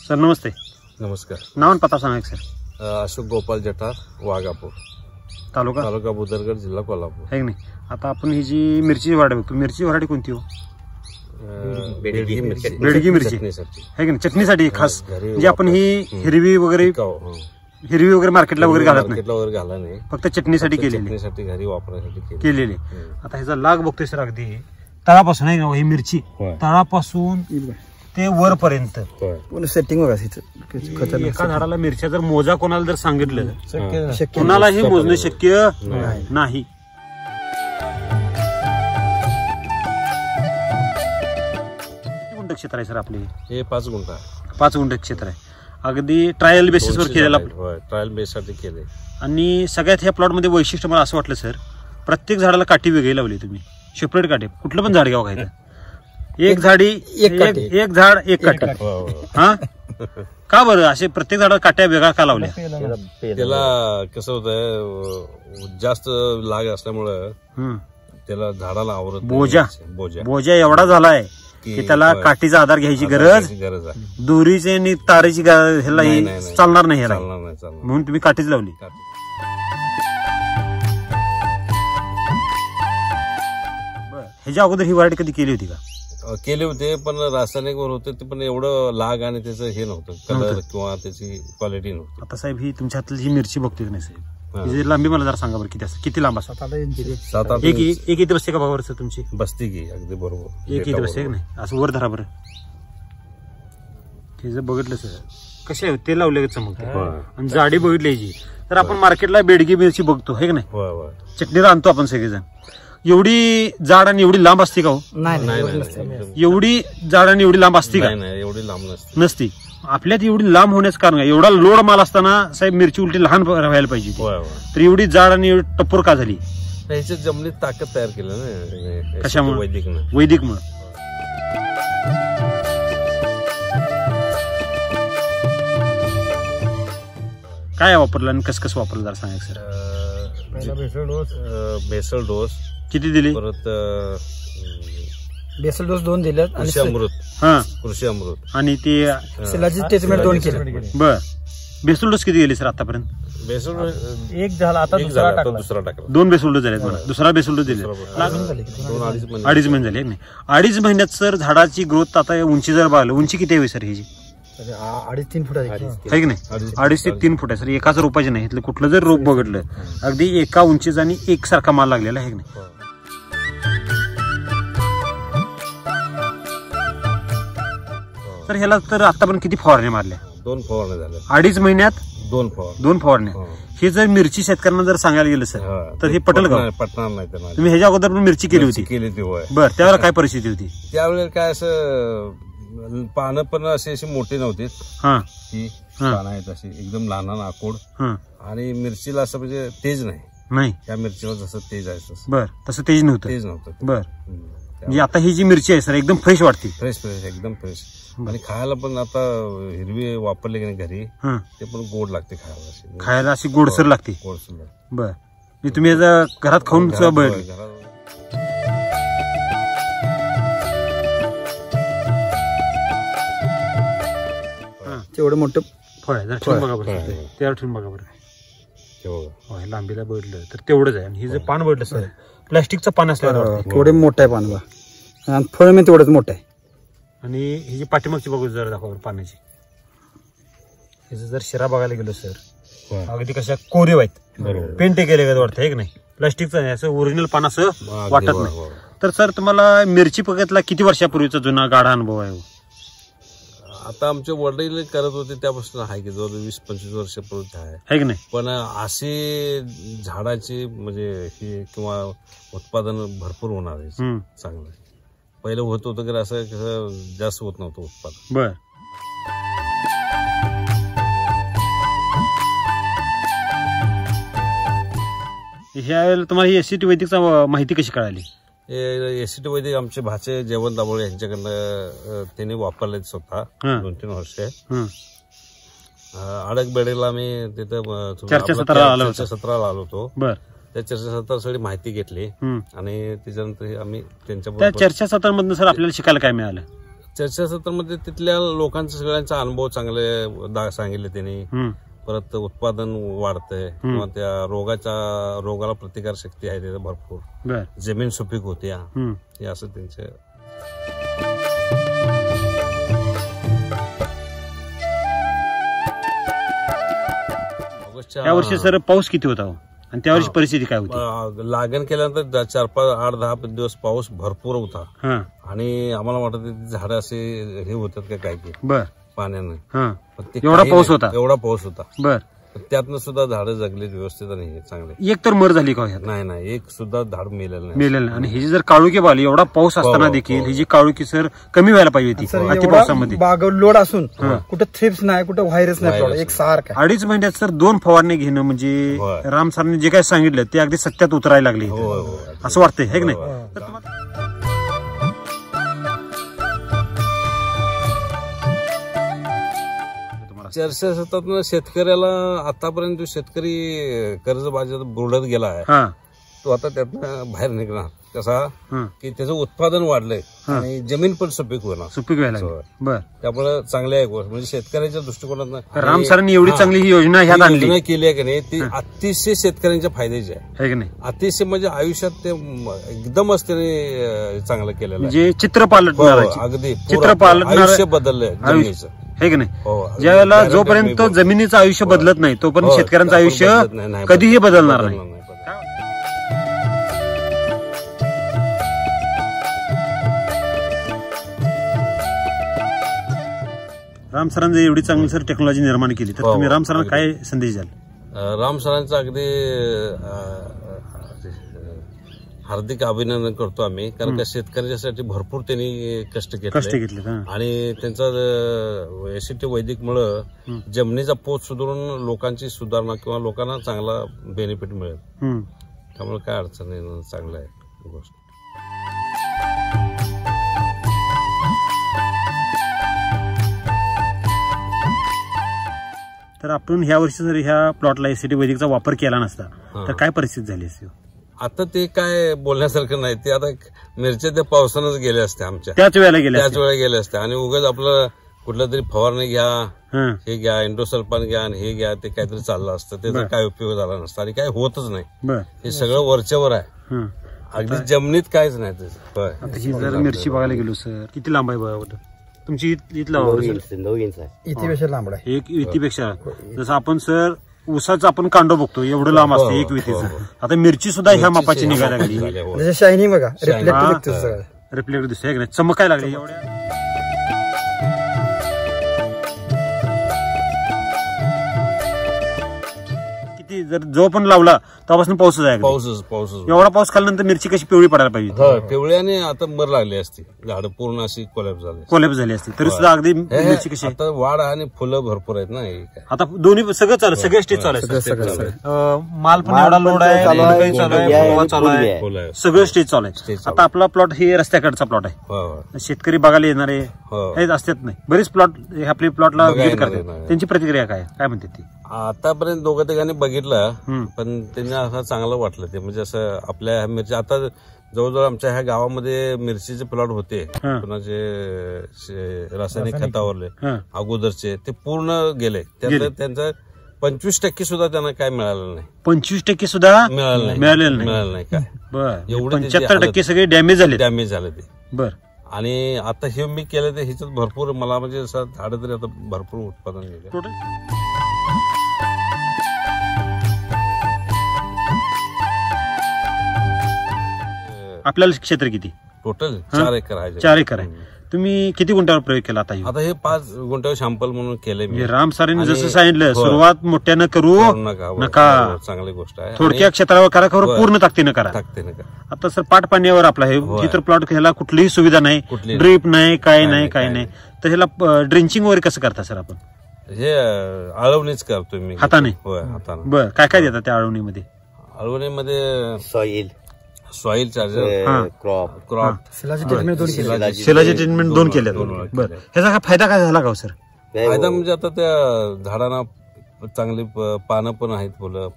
Sir नमस्ते. नमस्कार. नाव आणि पत्ता सांगा सर. अशोक गोपाल जठार, वाघापूर तालुका बुदरगड, जिल्हा कोल्हापूर. आहे की नाही. आता आपण ही जी मिरची वाढ बघतो, मिरची व्हरायटी कोणती हो? बेडगी मिरची आहे की नाही. चटणीसाठी खास म्हणजे आपण ही हिरवी वगैरे मार्केटला वगैरे घालत नाही, फक्त चटणीसाठी केलेली, घरी वापरण्यासाठी केलेली. आता ह्याचा लाग बघतोय सर, अगदी तळापासून आहे ना ही मिरची, तळापासून ते वरपर्यंत सेटिंग बघा. एका झाडाला मिरच्या जर मोजा कोणाला जर सांगितलं, कोणालाही मोजणं शक्य नाही. गुंठ क्षेत्र आहे सर आपले हे 5 गुंठ. 5 गुंठ क्षेत्र आहे. अगदी ट्रायल बेसिसवर केलेला, ट्रायल बेससाठी केले. आणि सगळ्यात ह्या प्लॉट मध्ये वैशिष्ट्य मला असं वाटलं सर, प्रत्येक झाडाला काठी वेगळी लावली तुम्ही, सेपरेट काठी. कुठलं पण झाड घ्यावं खायचं, एक झाडी एक झाड एक काठी. हा का बरं असे प्रत्येक झाडाला काट्या वेगळा का लावल्या? त्याला कसं होतंय, जास्त लाग असल्यामुळं त्याला झाडाला आवरत बोजा एवढा झालाय की त्याला काठीचा आधार घ्यायची गरज आहे. दोरीचे आणि तारेची ह्याला चालणार नाही, म्हणून तुम्ही काठीच लावली. ह्याच्या अगोदर ही व्हरायटी कधी केली होती का? केले होते, पण रासायनिक वर होते ते, पण एवढं लाग आणि त्याचं हे नव्हतं, कलर किंवा त्याची क्वालिटी नव्हती. आता साहेब ही तुमच्या हातली जी मिरची बघतोय नाही साहेब, हिची लांबी मला जरा सांगा बरं, किती असं, किती लांब असतात? 7-8 एक इथे बसते का भावावर सर तुमची? बसते की अगदी बरोबर, एक इथे बसते नाही, असं वर धरा बरं. हे जर बघितलं सर कसे आहे ते लावले चमकते, आणि जाडी बघितली जी, तर आपण मार्केटला बेडगी मिरची बघतो हे की नाही, चटणीला आणतो आपण सगळेजण. एवढी जाड आणि एवढी लांब असते का हो? नाही. एवढी जाड आणि एवढी लांब असते का? एवढी लांब नसती. आपल्यात एवढी लांब होण्याचं कारण काय? एवढा लोड माल असताना साहेब मिरची उलटी लहान व्हायला पाहिजे, तर एवढी जाड आणि एवढी टप्पर का झाली? ह्याच्यात जमिनीत ताकद तयार केलं ना. कशामुळे? वैदिकमुळे. काय वापरलं आणि कसं वापरलं जरा सांगा सर. बेसल डोस किती दिली? परत बेसल डोस 2 दिले, कृषी अमृत आणि ते ट्रीटमेंट 2 केलं. बर. बेसल डोस किती गेले सर आतापर्यंत? बेसल एक झाला, आता दुसरा टाकला. 2 बेसल डोस झाले मला. दुसरा बेसल डोस दिले 2-2.5 महिने झाले नाही. 2.5 महिन्यात सर झाडाची ग्रोथ, आता उंची जर बघायला, उंची किती आहे सर ह्याची? 2.5-3 फूट आहे की नाही? 2.5 ते 3 फूट आहे सर. एकाच रोपाचे नाही, इथलं कुठलं जर रोप बघितलं अगदी एका उंचीचा आणि एकसारखा माल लागलेला आहे की नाही. तर ह्याला तर आतापर्यंत किती फवारण्या मारल्या? 2 फवारण्या झाल्या. 2.5 महिन्यात 2 फवारण्या. हे जर मिरची शेतकऱ्यांना जर सांगायला गेलं सर, तर हे पटेल का? पटणार नाही त्यांना. तुम्ही ह्याच्या अगोदर पण मिरची केली होती? बरं. त्यावेळेला काय परिस्थिती होती? त्यावेळेला काय असं पानं पण अशी मोठी नव्हती, ही पानं आहेत अशी एकदम लहान आकोड, आणि मिरचीला असं म्हणजे तेज नाही. त्या मिरचीला जसं तेज आहे तसं. बर. तसं तेज नव्हतं. बर. म्हणजे आता ही जी मिरची आहे सर एकदम फ्रेश वाटते. फ्रेश एकदम फ्रेश. आणि खायला पण आता हिरवी वापरले की नाही घरी, ते पण गोड लागते खायला अशी गोडसर लागते. बर. तुम्ही घरात खाऊन सुद्धा बघ. एवढं मोठं फळ आहे, बघा बरं त्यावर ठेवून बघा बरं. लांबीला बघितलं तर तेवढंच आहे. आणि हे जर पान बघितलं सर, प्लास्टिकचं पान असल्यावर थोडे मोठं आहे पान, आणि फळ मी तेवढंच मोठं आहे. आणि ही जी पाठीमागची बघू जरा दाखवा पाण्याची, ह्याचं जर शिरा बघायला गेलो सर, अगदी कशा कोरीव आहेत, पेंट केले वाटतं आहे की नाही. प्लास्टिकचं नाही, असं ओरिजिनल पान असं वाटत नाही. तर सर तुम्हाला मिरची बघितला किती वर्षापूर्वीचा जुना गाढा अनुभव आहे? आता आमचे वडील करत होते त्यापासून आहे की जवळ 20-25 वर्षापूर्वी आहे की नाही. पण अशी झाडाची म्हणजे हे किंवा उत्पादन भरपूर होणार आहे चांगलं. पहिलं होत होतं की असं कसं जास्त होत नव्हतं उत्पादन. बर. ह्या वेळेला तुम्हाला एसीटी वैदिकचा माहिती कशी कळाली? एसीटी वैदिक आमचे भाचे जेवण दाबोळे यांच्याकडनं त्यांनी वापरले स्वतः 2-3 वर्ष. अडकबेडेला आम्ही तिथं चर्चासत्राला आलो होतो. त्या चर्चासत्रासाठी माहिती घेतली आणि त्याच्यानंतर आम्ही त्यांच्या चर्चासत्रामधून सर आपल्याला शिकायला काय मिळालं? चर्चासत्रामध्ये तिथल्या लोकांचा सगळ्यांचा अनुभव चांगले सांगितले त्यांनी. परत उत्पादन वाढतंय किंवा त्या रोगाला प्रतिकार शक्ती आहे त्याचा भरपूर, जमीन सुपीक होते हे असं त्यांचे. त्या वर्षी सर पाऊस किती होता आणि त्या वर्षी परिस्थिती काय होती? लागण केल्यानंतर 4-5 8-10 दिवस पाऊस भरपूर होता आणि आम्हाला वाटत झाडं असे हे होतात का काय की पाण्यानं. एवढा पाऊस होता? एवढा पाऊस होता. बर. त्यातनं सुद्धा झाडं जगली व्यवस्थित नाही चांगले. एक तर मर झाली का? नाही, एक सुद्धा झाड मेलेलं नाही. आणि ही जर काळुकी बाली एवढा पाऊस असताना देखील ही जी काळुकी सर कमी व्हायला पाहिजे होती अति पावसामध्ये. बाग लोड असून कुठं थ्रिप्स नाही, कुठं व्हायरस नाही, एक सारखं 2.5 महिन्यात सर 2 फवारणी घेणं म्हणजे राम सरांनी जे काय सांगितलं ते अगदी सत्यात उतरायला लागले असं वाटतंय, है की नाही? चर्चासत्रातनं शेतकऱ्याला आतापर्यंत शेतकरी कर्जबाजात बुडत गेला आहे तो आता त्यातनं बाहेर निघणार कसा की त्याचं उत्पादन वाढलंय आणि जमीन पण सुपीक व्हायला. त्यामुळे चांगले आहे म्हणजे शेतकऱ्याच्या दृष्टिकोनातून राम सरांनी एवढी चांगली ही योजना केली आहे की नाही ती अतिशय शेतकऱ्यांच्या फायद्याची आहे की नाही. अतिशय म्हणजे आयुष्यात ते एकदमच त्याने चांगलं केलेलं म्हणजे चित्र पालटणार, अगदी चित्र पालटणार, आयुष्य बदललंय जमिनीचं, हे की नाही. ज्यावेळेला जोपर्यंत जमिनीचं आयुष्य बदलत नाही तोपर्यंत शेतकऱ्यांचं आयुष्य कधीही बदलणार नाही. राम सरांनी एवढी चांगली सर टेक्नॉलॉजी निर्माण केली तर तुम्ही राम सरांना काय संदेश द्याल? राम सरांचं अगदी हार्दिक अभिनंदन करतो आम्ही, कारण का शेतकऱ्यासाठी भरपूर त्यांनी कष्ट घेतले आणि त्यांचा एसीटी वैदिकमुळं जमिनीचा पोत सुधारून लोकांची सुधारणा किंवा लोकांना चांगला बेनिफिट मिळेल. त्यामुळे काय अडचण नाही, चांगलं आहे गोष्ट. तर आपण ह्या वर्षी जर ह्या प्लॉटला एसीटी वैदिकचा वापर केला नसता तर काय परिस्थिती झाली असती? आता ते काय बोलण्यासारखं नाही, ते आता मिरच्या त्या पावसानंच गेले असते आमच्या त्याच वेळेला गेले असते आणि उगाच आपलं कुठलं तरी फवारणी घ्या, हे घ्या, इंडोसल्फान घ्या आणि हे घ्या, ते काहीतरी चाललं असतं, त्याचा काय उपयोग झाला नसता आणि काय होतच नाही. हे सगळं वरच्यावर आहे, अगदी जमिनीत काहीच नाही त्याचं. जर मिरची बघायला गेलो सर किती लांब आहे बघा तुमची? इथला 2 इंच आहे, इथेपेक्षा लांब आहे. एक इथेपेक्षा जसं आपण सर ऊसाचं आपण कांडो बघतो एवढं लांब असतं एक वितीचं. आता मिरची सुद्धा ह्या मापाची निघायला लागली. शायनिंग बघा, रिफ्लेक्ट दिसतोय नाही, चमकायला लागली एवढ्या. किती जर जो पण लावला तेव्हापासून पाऊसच आहे. पाऊसच एवढा पाऊस खाल्ल्यानंतर मिरची कशी पिवळी पडायला पाहिजे? पिवळ्याने आता मर लागली असती, झाड पूर्ण अशी कोलॅप्स झाली असती तरी सुद्धा अगदी मिरची कशी. आता वाढ आणि फुलं भरपूर आहेत ना, आता दोन्ही सगळं चालू, सगळे स्टेज चालू आहे. माल पण एवढा लोड आहे, चालू आहे, सगळं स्टेज चालू आहे. आता आपला प्लॉट हे रस्त्याकडचा प्लॉट आहे, शेतकरी बघायला येणारे हे असतात नाही, बरेच प्लॉट आपल्या प्लॉटला व्हिजिट करतात, त्यांची प्रतिक्रिया काय म्हणते ती? आतापर्यंत 2-3 बघितलं पण त्यांना असं चांगलं वाटलं ते, म्हणजे असं आपल्या मिरची आता जवळजवळ आमच्या ह्या गावामध्ये मिरचीचे प्लॉट होते कुणाचे रासायनिक खतावरले अगोदरचे, ते पूर्ण गेले. त्यातलं त्यांचं 25% सुद्धा त्यांना काय मिळालं नाही. 25% सुद्धा मिळालेलं नाही काय. एवढं 75% सगळे डॅमेज झाले ते. बर. आणि आता हे मी केलं ते ह्याच्यात भरपूर मला म्हणजे असं झाडं तरी आता भरपूर उत्पादन गेले. आपल्याला क्षेत्र किती? टोटल 4 एकर आहे. 4 एकर आहे. तुम्ही किती गुंठ्यावर प्रयोग केला आता? आता हे 5 गुंठ्यावर शॅम्पल म्हणून केले मी. राम सरांनी जसं सांगितलं सुरुवात मोठ्यानं करू नका, चांगली गोष्ट आहे. थोडक्या क्षेत्रावर करा, खरं पूर्ण ताकदीनं करा. आता सर पाट पाण्यावर आपला हे तर प्लॉट ह्याला कुठलीही सुविधा नाही, ड्रीप नाही, काय नाही, तर ह्याला ड्रिंचिंग वगैरे कसं करता सर आपण? हे आळवणीच करतोय मी हाताने. हाताने. बरं, काय काय देतात त्या आळवणीमध्ये? आळवणीमध्ये सॉइल चार्जर, क्रॉप सेलाची ट्रीटमेंट 2 केल्या. बरं, ह्याचा काय फायदा काय झाला का सर? फायदा म्हणजे आता त्या झाडांना चांगली पानं पण आहेत,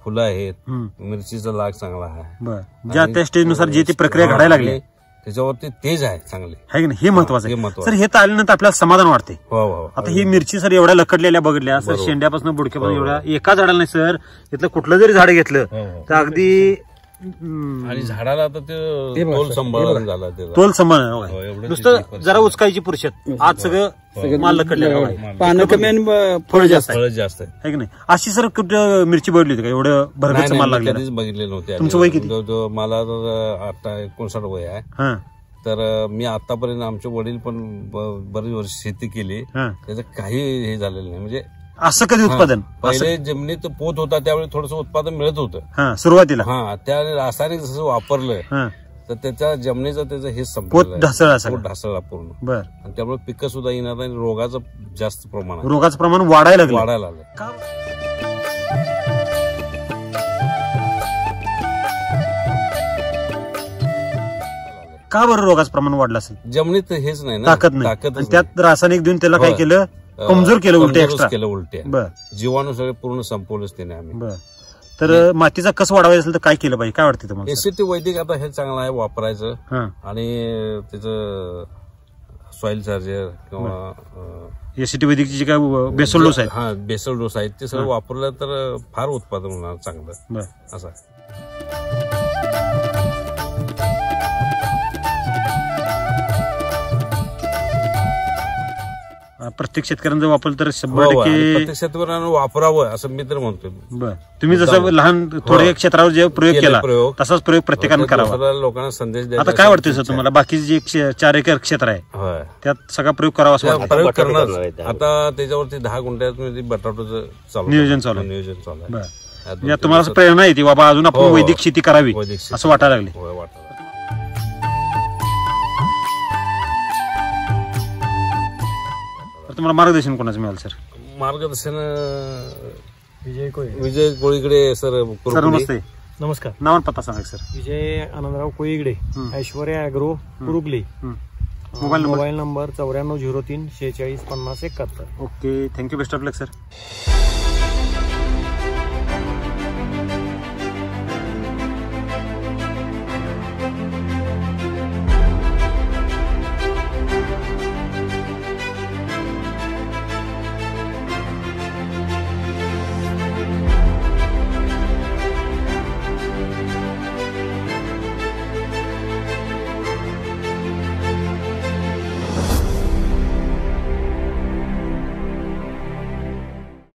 फुलं आहेत, मिरचीचा लाग चांगला आहे. बरं, ज्या त्या स्टेजनुसार जी ती प्रक्रिया घडायला लागली त्याच्यावरती तेज आहे चांगले, आहे की नाही, हे महत्वाचं हे आहे महत्वाचं सर. हे तर आल्यानंतर आपल्याला समाधान वाटते. हो. आता ही मिरची सर एवढ्या लकडलेल्या बघितल्या सर, बरोबर. शेंड्यापासून बुडक्यापासून एवढ्या एका झाडाला नाही सर, इथलं कुठलं जरी झाड घेतलं तर अगदी आणि झाडाला आता ते तोल सांभाळून झाला त्याचा. तोल सांभाळ एवढं नुसतं जरा उचकायची पुरुषात आज सगळं माल लकडलेलं, पानं कमी आणि फळ जास्त आहे. फळ जास्त आहे. की नाही. अशी सर कुठं मिरची बघली होती का एवढं भरगच माल लागला? कधीच बघितले नव्हते. तुमचं वय किती? मला आता 59 वय आहे. हा तर मी आतापर्यंत आमचे वडील पण बरीच वर्ष शेती केली, हा. त्याचं काही हे झालेलं नाही. म्हणजे असं कधी उत्पादन पहिले जमिनीत पोत होता त्यावेळी थोडंसं उत्पादन मिळत होतं. हा सुरुवातीला. हा, त्या रासायनिक जसं वापरलं हा तर त्याच्या जमिनीचं त्याचं हे पोत संपलं, ढासळला सगळं. पोत ढासळला पूर्ण. बर. आणि त्यामुळे पिकं सुद्धा येणार नाही, रोगाचं जास्त प्रमाण आहे. रोगाचं प्रमाण वाढायला लागलं. वाढायला लागलं. का? का बरं रोगाचं प्रमाण वाढलं असेल? जमिनीत हेच नाही ना, ताकद नाही. ताकदच आणि त्यात रासायनिक देऊन त्याला काय होय. केलं, कमजोर केलं, उलटे कमजोरच एक्स्ट्रा केलं उलटे. बर. जीवाणू सगळे पूर्ण संपवलंच त्याने आम्ही. बर. तर मातीचा कस वाढवायचा असेल तर काय केलं पाहिजे, काय वाटतं तुम्हाला? एसीटी वैदिक आता हे चांगलं आहे वापरायचं. हा. आणि त्याचं सॉइल चार्जर किंवा एसीटी वैदिकची जी काय बेसल डोस आहे, हा बेसल डोस आहेत ते सगळं वापरलं तर फार उत्पादन होणार चांगलं. बर. असं प्रत्येक शेतकऱ्यांचा वापरलं तर 100% प्रत्येक शेतकऱ्यांना वापरावं असं मी तर म्हणतोय. बर. तुम्ही जसं लहान थोड्या क्षेत्रावर जे प्रयोग केला तसाच प्रयोग प्रत्येकाने करावा. दुसऱ्या लोकांना संदेश द्यायचा. आता काय वाटतं सर तुम्हाला, बाकीचे जे 4 एकर क्षेत्र आहे होय, त्यात सगळा प्रयोग करावा असं वाटतं? प्रयोग करणार. आता त्याच्यावरती 10 गुंठ्यात बटाट्याचं चालू नियोजन चालू आहे. नियोजन चालू आहे. बर. म्हणजे तुम्हाला असं प्रेरणा येते बाबा अजून आपण हो. वैदिक शेती करावी वैदिक शेती. असं वाटायला लागले? होय, वाटायला. तर तुम्हाला मार्गदर्शन कोणाचं मिळालं सर? मार्गदर्शन विजय कोळीकडे सर. सर नमस्ते. नमस्कार. नाव आणि पत्ता सांगा sir. Vijay Anandrao Koligade, Aishwarya agro, Kurugali. Mobile number 9403 46 50 71. Okay, thank you, best of luck sir.